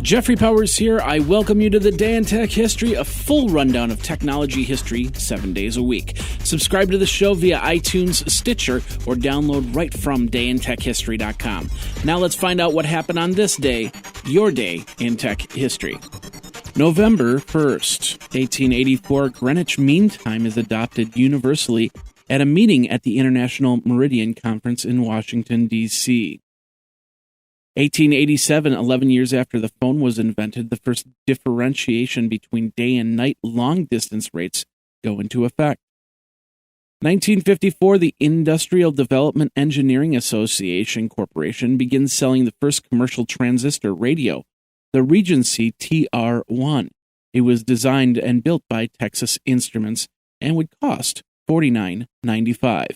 Jeffrey Powers here. I welcome you to the Day in Tech History, a full rundown of technology history 7 days a week. Subscribe to the show via iTunes, Stitcher, or download right from dayintechhistory.com. Now let's find out what happened on this day, your day in tech history. November 1st, 1884, Greenwich Mean Time is adopted universally at a meeting at the International Meridian Conference in Washington, D.C. 1887, 11 years after the phone was invented, the first differentiation between day and night long-distance rates go into effect. 1954, the Industrial Development Engineering Association Corporation begins selling the first commercial transistor radio, the Regency TR-1. It was designed and built by Texas Instruments and would cost $49.95.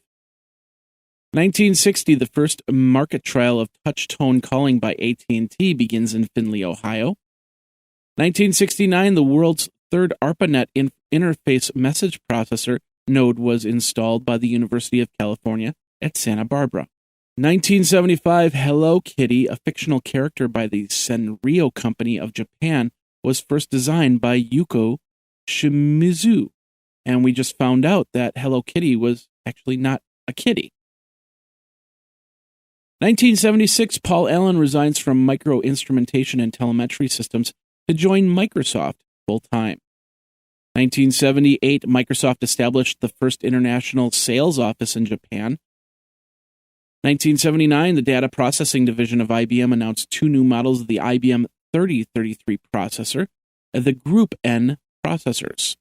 1960, the first market trial of touch-tone calling by AT&T begins in Findlay, Ohio. 1969, the world's third ARPANET interface message processor node was installed by the University of California at Santa Barbara. 1975, Hello Kitty, a fictional character by the Sanrio Company of Japan, was first designed by Yuko Shimizu. And we just found out that Hello Kitty was actually not a kitty. 1976, Paul Allen resigns from Micro Instrumentation and Telemetry Systems to join Microsoft full-time. 1978, Microsoft established the first international sales office in Japan. 1979, the Data Processing Division of IBM announced two new models of the IBM 3033 processor, the Group N processors.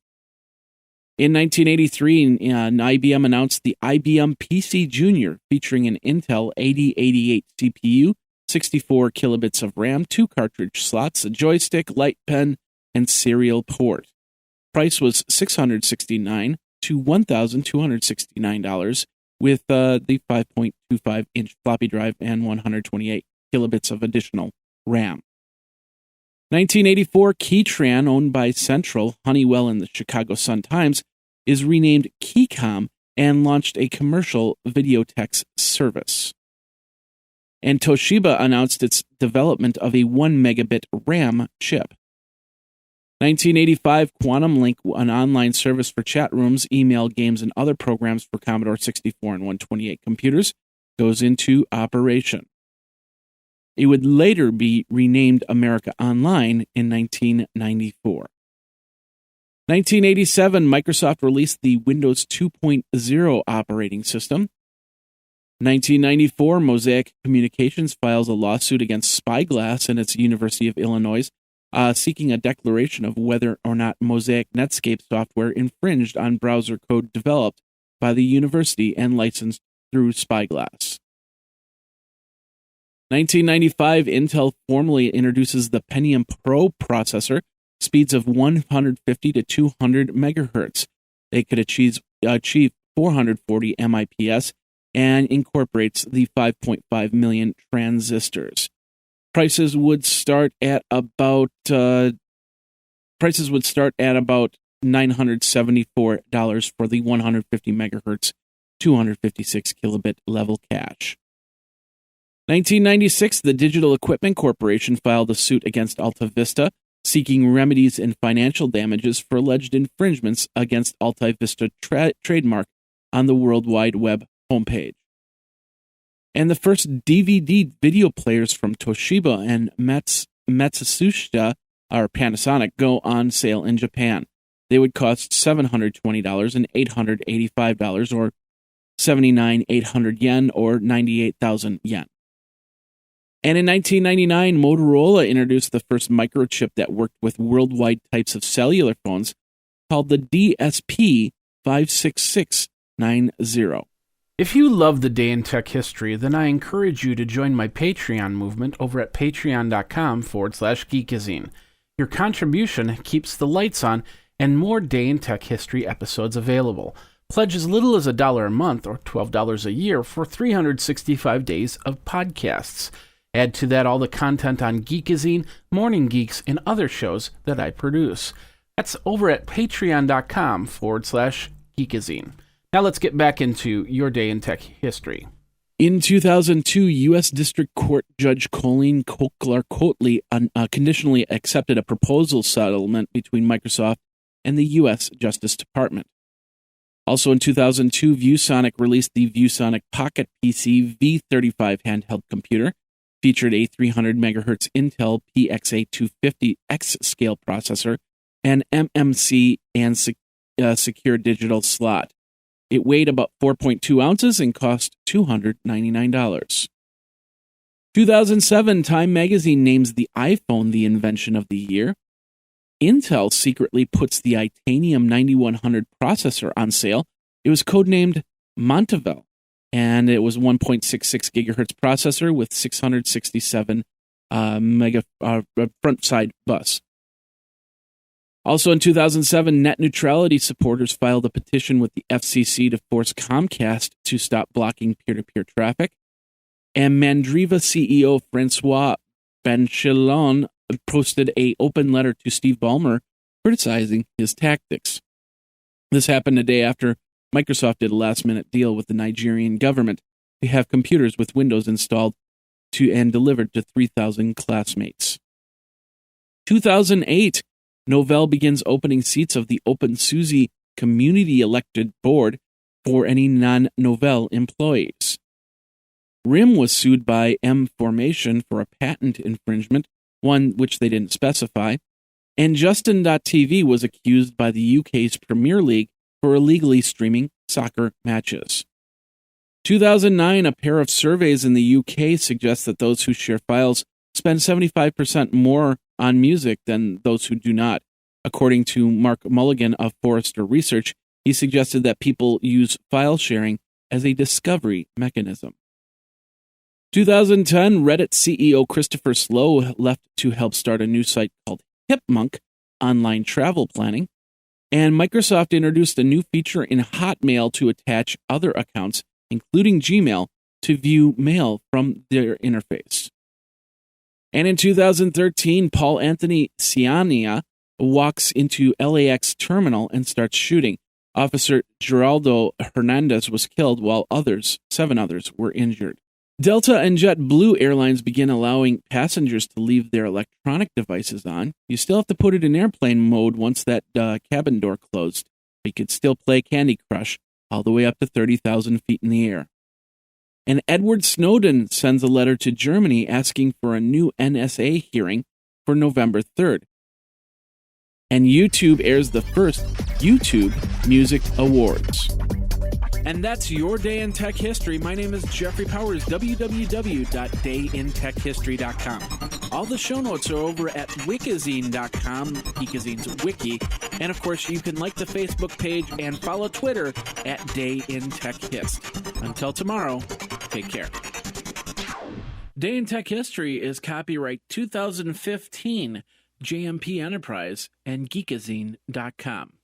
In 1983, IBM announced the IBM PCjr featuring an Intel 8088 CPU, 64 kilobits of RAM, 2 cartridge slots, a joystick, light pen, and serial port. Price was $669 to $1,269 with the 5.25-inch floppy drive and 128 kilobits of additional RAM. 1984, Keytran, owned by Central, Honeywell, and the Chicago Sun-Times, is renamed Keycom and launched a commercial video text service. And Toshiba announced its development of a 1 megabit RAM chip. 1985, Quantum Link, an online service for chat rooms, email, games, and other programs for Commodore 64 and 128 computers, goes into operation. It would later be renamed America Online in 1994. 1987, Microsoft released the Windows 2.0 operating system. 1994, Mosaic Communications files a lawsuit against Spyglass and its University of Illinois, seeking a declaration of whether or not Mosaic Netscape software infringed on browser code developed by the university and licensed through Spyglass. 1995, Intel formally introduces the Pentium Pro processor, speeds of 150 to 200 megahertz. They could achieve 440 MIPS and incorporates the 5.5 million transistors. Prices would start at about $974 for the 150 megahertz, 256 kilobit level cache. 1996, the Digital Equipment Corporation filed a suit against AltaVista, seeking remedies and financial damages for alleged infringements against AltaVista trademark on the World Wide Web homepage. And the first DVD video players from Toshiba and Matsushita, or Panasonic, go on sale in Japan. They would cost $720 and $885, or 79,800 yen, or 98,000 yen. And in 1999, Motorola introduced the first microchip that worked with worldwide types of cellular phones, called the DSP-56690. If you love the Day in Tech History, then I encourage you to join my Patreon movement over at patreon.com/geekazine. Your contribution keeps the lights on and more Day in Tech History episodes available. Pledge as little as $1 a month or $12 a year for 365 days of podcasts. Add to that all the content on Geekazine, Morning Geeks, and other shows that I produce. That's over at patreon.com/Geekazine. Now let's get back into your Day in Tech History. In 2002, U.S. District Court Judge Colleen Kokler-Cotley conditionally accepted a proposal settlement between Microsoft and the U.S. Justice Department. Also in 2002, ViewSonic released the ViewSonic Pocket PC V35 handheld computer, featured a 300 MHz Intel PXA250X scale processor, and MMC and secure digital slot. It weighed about 4.2 ounces and cost $299. 2007, Time magazine names the iPhone the invention of the year. Intel secretly puts the Itanium 9100 processor on sale. It was codenamed Montevel, and it was 1.66 gigahertz processor with 667 front side bus. Also in 2007, net neutrality supporters filed a petition with the FCC to force Comcast to stop blocking peer-to-peer traffic. And Mandriva CEO Francois Benchillon posted an open letter to Steve Ballmer criticizing his tactics. This happened a day after Microsoft did a last-minute deal with the Nigerian government to have computers with Windows installed and delivered to 3,000 classmates. 2008, Novell begins opening seats of the Open SUSE Community elected board for any non-Novell employees. RIM was sued by M Formation for a patent infringement, one which they didn't specify, and Justin.tv was accused by the UK's Premier League for illegally streaming soccer matches. 2009, a pair of surveys in the UK suggests that those who share files spend 75% more on music than those who do not. According to Mark Mulligan of Forrester Research, he suggested that people use file sharing as a discovery mechanism. 2010, Reddit CEO Christopher Slow left to help start a new site called HipMonk, online travel planning, and Microsoft introduced a new feature in Hotmail to attach other accounts, including Gmail, to view mail from their interface. And in 2013, Paul Anthony Ciania walks into LAX terminal and starts shooting. Officer Geraldo Hernandez was killed while 7 others were injured. Delta and JetBlue Airlines begin allowing passengers to leave their electronic devices on. You still have to put it in airplane mode once that cabin door closed. You could still play Candy Crush all the way up to 30,000 feet in the air. And Edward Snowden sends a letter to Germany asking for a new NSA hearing for November 3rd. And YouTube airs the first YouTube Music Awards. And that's your day in tech history. My name is Jeffrey Powers, www.dayintechhistory.com. All the show notes are over at wikizine.com, Geekazine's wiki. And of course, you can like the Facebook page and follow Twitter at Day in Tech Hist. Until tomorrow, take care. Day in Tech History is copyright 2015, JMP Enterprise and Geekazine.com.